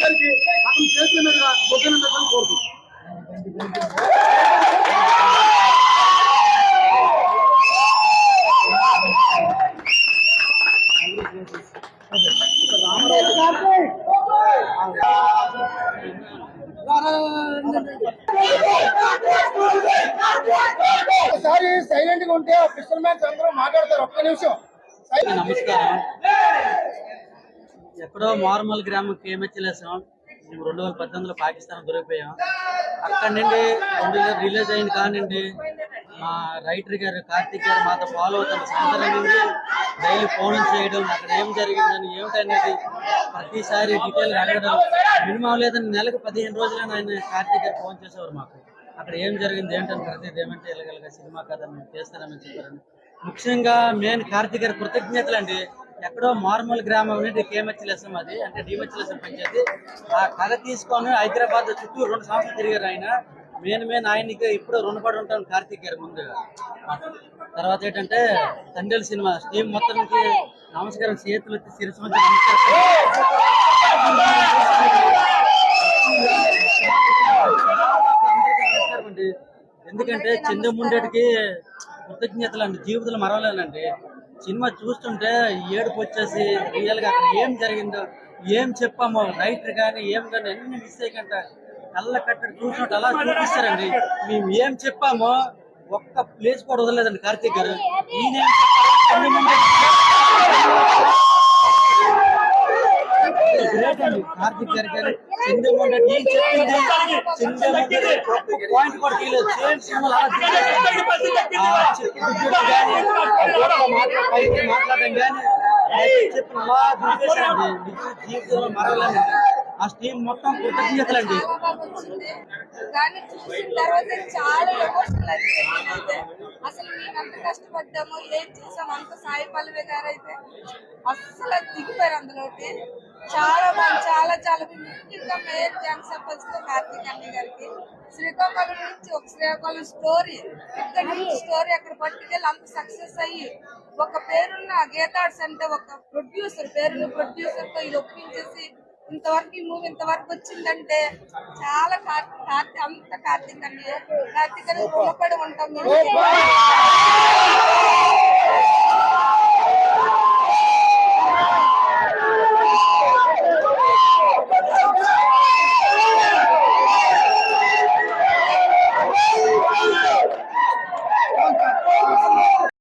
గారికి అతని చేతుల మీదుగా గొప్పని కోరుతున్నాం. ఒకసారి సైలెంట్ గా ఉంటే ఫిషర్ మ్యాన్స్ అందరూ మాట్లాడతారు. ఒక్క నిమిషం. నమస్కారం. ఎక్కడో మార్మల్ గ్రామం కేమెచ్చేసాం. మేము 2018లో పాకిస్తాన్ దొరికిపోయాం. అక్కడి నుండి 2000 రిలీజ్ అయింది కానివ్వండి, మా రైటర్ గారు కార్తీక్ గారు మాతో ఫాలో అవుతారు. సాయంత్రం నుండి డైలీ ఫోన్ చేయడం, అక్కడ ఏం జరిగిందని ఏమిటనేది ప్రతిసారి డీటెయిల్ అడగడం. మినిమం లేదని నెలకు 15 రోజులని ఆయన కార్తీక్ గారు ఫోన్ చేసేవారు మాకు. అక్కడ ఏం జరిగింది ఏంటని ప్రతిది ఏమంటే ఇలాగ సినిమా కథ మేము చేస్తానని చెప్పారని. ముఖ్యంగా మెయిన్ కార్తీక్ గారి కృతజ్ఞతలు అండి. ఎక్కడో మార్మల్ గ్రామం నుండి కేమెచ్చేసాం, అది అంటే డిమెచ్చేసం పంచాయతీ. ఆ కథ తీసుకొని హైదరాబాద్ చుట్టూ 2 సంవత్సరాలు తిరిగారు ఆయన. మెయిన్ ఆయనకి ఇప్పుడు రుణపడి ఉంటాను కార్తీక్ గారి ముందుగా. తర్వాత ఏంటంటే తండ్రి సినిమా టీం మొత్తానికి నమస్కారం, చేతులు వచ్చి శిరస్సు వచ్చి నమస్కారం అండి. ఎందుకంటే చంద్రముండేటికి కృతజ్ఞతలు అండి, జీవితంలో మరవలేనండి. సినిమా చూస్తుంటే ఏడుపు వచ్చేసి రియల్ గా అక్కడ ఏం జరిగిందో, ఏం చెప్పామో రైటర్ కానీ ఏం కానీ అన్ని మిస్ అయ్యకంట కళ్ళ కట్టడి చూసినట్టు అలా చూపిస్తారండి. మేము ఏం చెప్పామో ఒక్క ప్లేస్ కూడా వదలలేదండి కార్తీక్ గారు. ఈయన కార్తీక్ గారు కానీ చంద్రమోహన్ రెడ్డి ఏం చెప్పింది పాయింట్ కూడా తీయలేదు. సేమ్ సినిమా మాట్లాడడం కానీ చెప్పిన జీవితంలో మరవలేదు. ఆ టీం మొత్తం కృతజ్ఞతలండి. దాన్ని చూసిన తర్వాత చాలా ఎమోషనల్ అనిపించింది. అసలు మేము ఎంత కష్టపడ్డాము, ఏం చేసాము, అంత సాయి పల్లవి గారు అయితే అస్సలు దిగిపోయారు అందులోకి. చాలా బాగుంది, చాలా చాలా. ముఖ్యంగా మెయిన్ థ్యాంక్స్ చెప్పాల్సింది కార్తీక్ అన్నయ్య గారికి. శ్రీకాకుళం నుంచి ఒక శ్రీకాకుళం స్టోరీ, ఇక్కడ నుంచి స్టోరీ అక్కడ పట్టుకెళ్ళి అంత సక్సెస్ అయ్యి ఒక పేరున్న గీతాడ్స్ అంటే ఒక ప్రొడ్యూసర్, పేరున్న ప్రొడ్యూసర్ తో ఇది ఒప్పించేసి ఇంతవరకు ఈ మూవీ ఇంతవరకు వచ్చిందంటే చాలా అంత కార్తీక్ అన్నయ్య. కార్తీక్ అన్నయ్య రుణపడి ఉంటాం మేము.